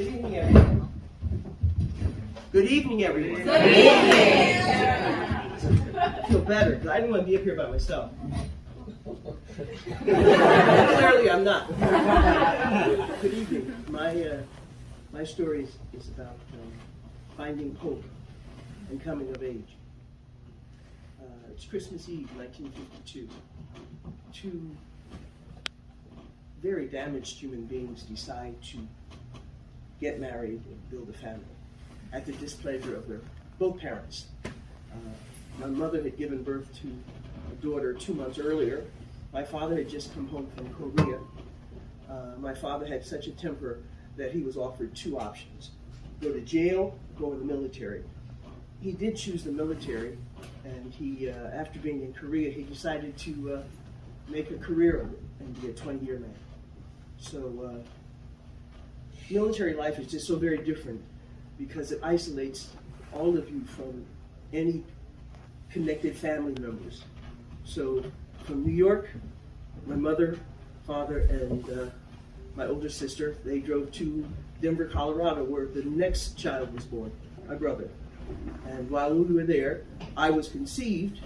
Good evening, everyone. Good evening, everyone. Good evening. I feel better because I didn't want to be up here by myself. Clearly, I'm not. Good evening. My story is about finding hope and coming of age. It's Christmas Eve, 1952. Two very damaged human beings decide to get married and build a family at the displeasure of their both parents. My mother had given birth to a daughter 2 months earlier. My father had just come home from Korea. My father had such a temper that he was offered two options: go to jail, go in the military. He did choose the military, and he, after being in Korea, he decided to make a career of it and be a 20-year man. So military life is just so very different because it isolates all of you from any connected family members. So from New York, my mother, father, and my older sister, they drove to Denver, Colorado, where the next child was born, my brother. And while we were there, I was conceived,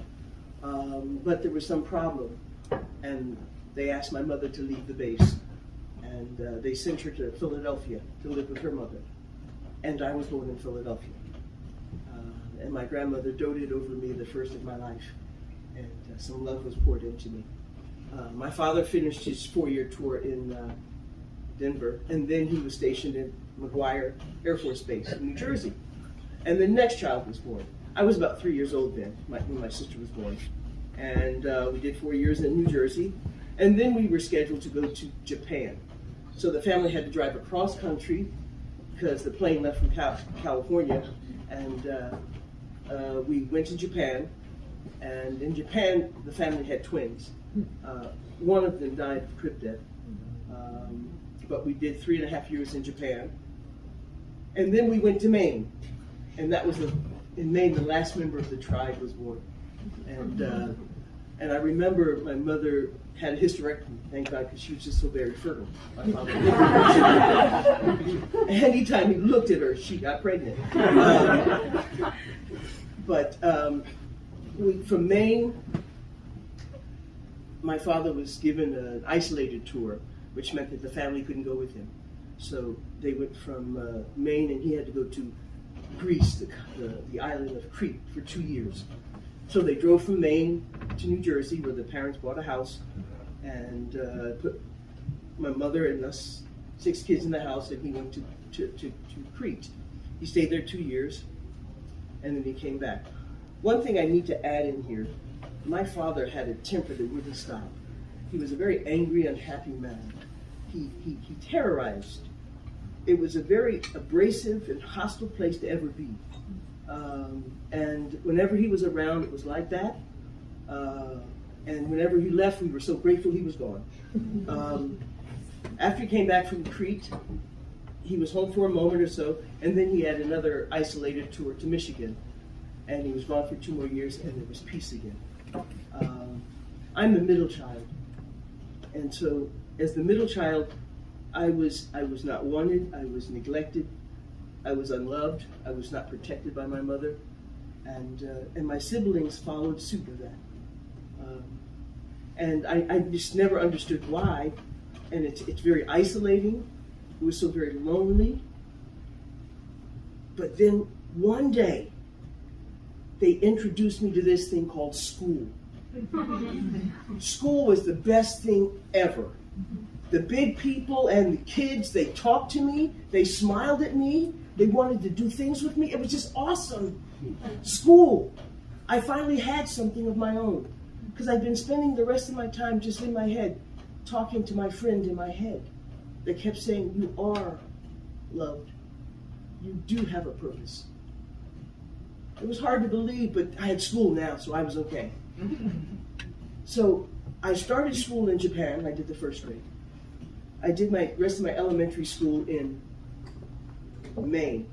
but there was some problem. And they asked my mother to leave the base. And they sent her to Philadelphia to live with her mother. And I was born in Philadelphia. And my grandmother doted over me the first of my life. And some love was poured into me. My father finished his 4-year tour in Denver, and then he was stationed in McGuire Air Force Base in New Jersey. And the next child was born. I was about 3 years old then, when my sister was born. And we did 4 years in New Jersey. And then we were scheduled to go to Japan. So the family had to drive across country because the plane left from California. And we went to Japan. And in Japan, the family had twins. One of them died of crib death. But we did 3.5 years in Japan. And then we went to Maine. And that was in Maine, the last member of the tribe was born. And I remember my mother had a hysterectomy, thank God, because she was just so very fertile. My father anytime he looked at her, she got pregnant. From Maine, my father was given an isolated tour, which meant that the family couldn't go with him. So they went from Maine, and he had to go to Greece, the island of Crete, for 2 years. So they drove from Maine to New Jersey, where the parents bought a house, and put my mother and us 6 kids in the house, and he went to Crete. He stayed there 2 years, and then he came back. One thing I need to add in here, my father had a temper that wouldn't stop. He was a very angry, unhappy man. He terrorized. It was a very abrasive and hostile place to ever be. And whenever he was around, it was like that. And whenever he left, we were so grateful he was gone. After he came back from Crete, he was home for a moment or so, and then he had another isolated tour to Michigan. And he was gone for 2 more years, and there was peace again. I'm the middle child. And so, as the middle child, I was not wanted, I was neglected, I was unloved, I was not protected by my mother, and my siblings followed suit of that. And I just never understood why, and it's very isolating, it was so very lonely. But then one day, they introduced me to this thing called school. School was the best thing ever. The big people and the kids, they talked to me, they smiled at me, they wanted to do things with me. It was just awesome. School. I finally had something of my own, because I'd been spending the rest of my time just in my head, talking to my friend in my head. They kept saying, you are loved. You do have a purpose. It was hard to believe, but I had school now, so I was okay. So I started school in Japan. I did the first grade. I did my rest of my elementary school in Maine.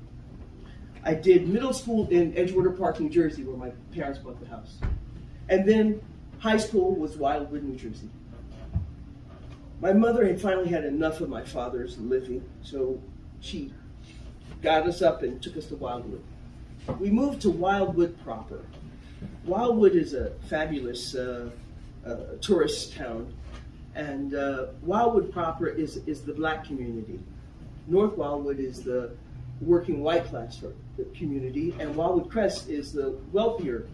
I did middle school in Edgewater Park, New Jersey, where my parents bought the house. And then high school was Wildwood, New Jersey. My mother had finally had enough of my father's living, so she got us up and took us to Wildwood. We moved to Wildwood proper. Wildwood is a fabulous tourist town, and Wildwood proper is the black community. North Wildwood is the working white class community, and Wildwood Crest is the wealthier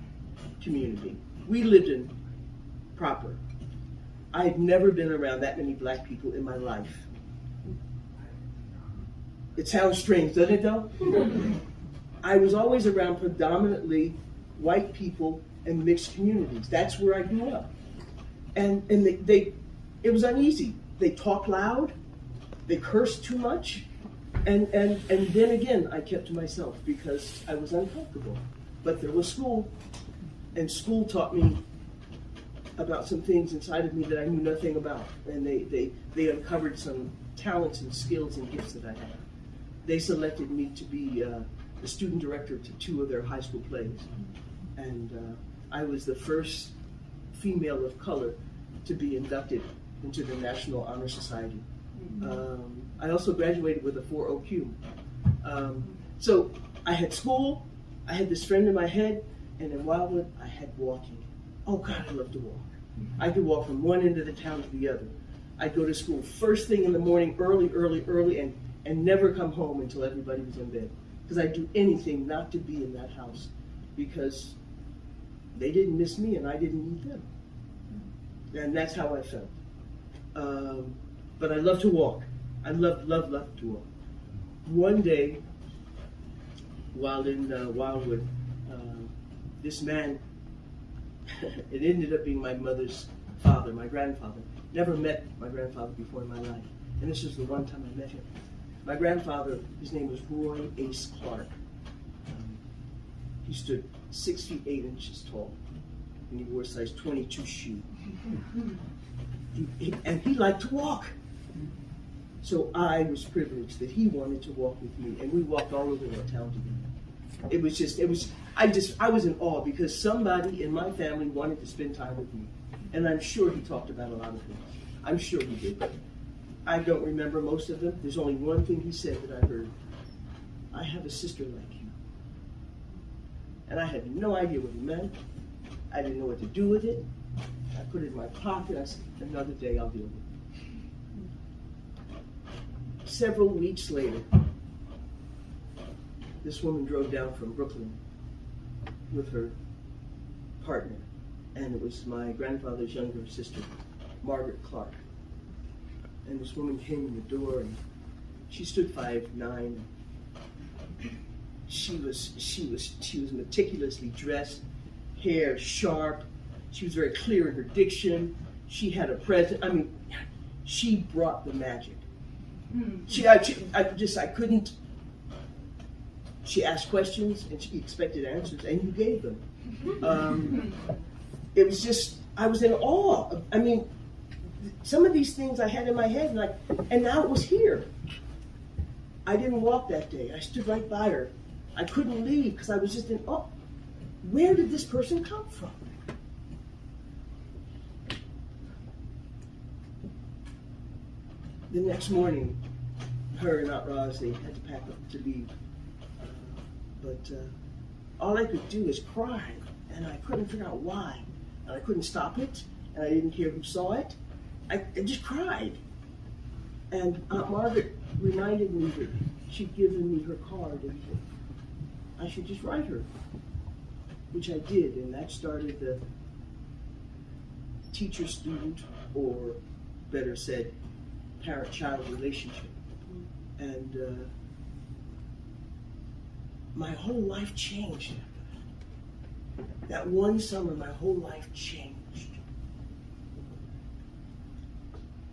community. We lived in proper. I had never been around that many black people in my life. It sounds strange, doesn't it though? I was always around predominantly white people and mixed communities. That's where I grew up. And it was uneasy. They talked loud, they cursed too much, and then again I kept to myself because I was uncomfortable. But there was school, and school taught me about some things inside of me that I knew nothing about. And they uncovered some talents and skills and gifts that I had. They selected me to be the student director to 2 of their high school plays. And I was the first female of color to be inducted into the National Honor Society. I also graduated with a 4.0 So I had school, I had this friend in my head, and in Wildwood, I had walking. Oh God, I love to walk. I could walk from one end of the town to the other. I'd go to school first thing in the morning, early, and never come home until everybody was in bed. Because I'd do anything not to be in that house, because they didn't miss me and I didn't need them. And that's how I felt. But I love to walk. I love to walk. One day, while in Wildwood, this man, it ended up being my mother's father, my grandfather. Never met my grandfather before in my life. And this was the one time I met him. My grandfather, his name was Roy Ace Clark. He stood 6 feet 8 inches tall, and he wore a size 22 shoe. And he liked to walk. So I was privileged that he wanted to walk with me, and we walked all over our town together. I was in awe because somebody in my family wanted to spend time with me. And I'm sure he talked about a lot of things. I'm sure he did. I don't remember most of them. There's only one thing he said that I heard. I have a sister like you. And I had no idea what he meant. I didn't know what to do with it. I put it in my pocket. I said, another day I'll deal with it. Several weeks later, this woman drove down from Brooklyn with her partner. And it was my grandfather's younger sister, Margaret Clark. And this woman came in the door, and she stood 5'9". She was meticulously dressed, hair sharp. She was very clear in her diction. She had a presence. I mean, she brought the magic. I couldn't. She asked questions and she expected answers, and you gave them. It was just, I was in awe. I mean, some of these things I had in my head, and now it was here. I didn't walk that day. I stood right by her. I couldn't leave because I was just in awe. Where did this person come from? The next morning, her and Aunt Roz, they had to pack up to leave. But all I could do is cry, and I couldn't figure out why. And I couldn't stop it, and I didn't care who saw it. I just cried. And Aunt Margaret reminded me that she'd given me her card, and I should just write her, which I did, and that started the teacher-student, or better said, parent-child relationship. And my whole life changed after that. That one summer, my whole life changed.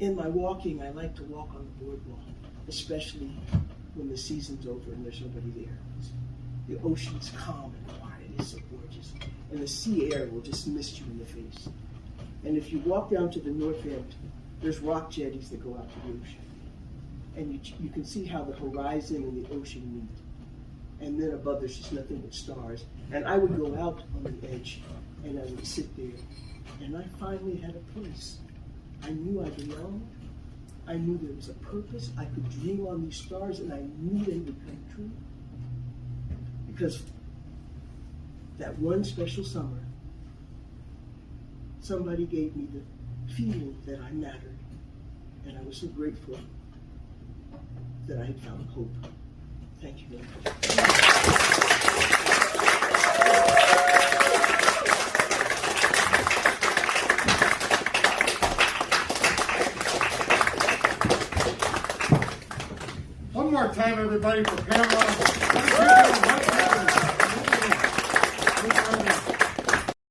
In my walking, I like to walk on the boardwalk, especially when the season's over and there's nobody there. The ocean's calm and quiet, it's so gorgeous. And the sea air will just mist you in the face. And if you walk down to the north end, there's rock jetties that go out to the ocean. And you can see how the horizon and the ocean meet. And then above there's just nothing but stars. And I would go out on the edge and I would sit there. And I finally had a place. I knew I belonged. I knew there was a purpose. I could dream on these stars and I knew they would come true. because that one special summer, somebody gave me the feeling that I mattered, and I was so grateful that I had found hope. Thank you, Mary. One more time, everybody, for Pamela.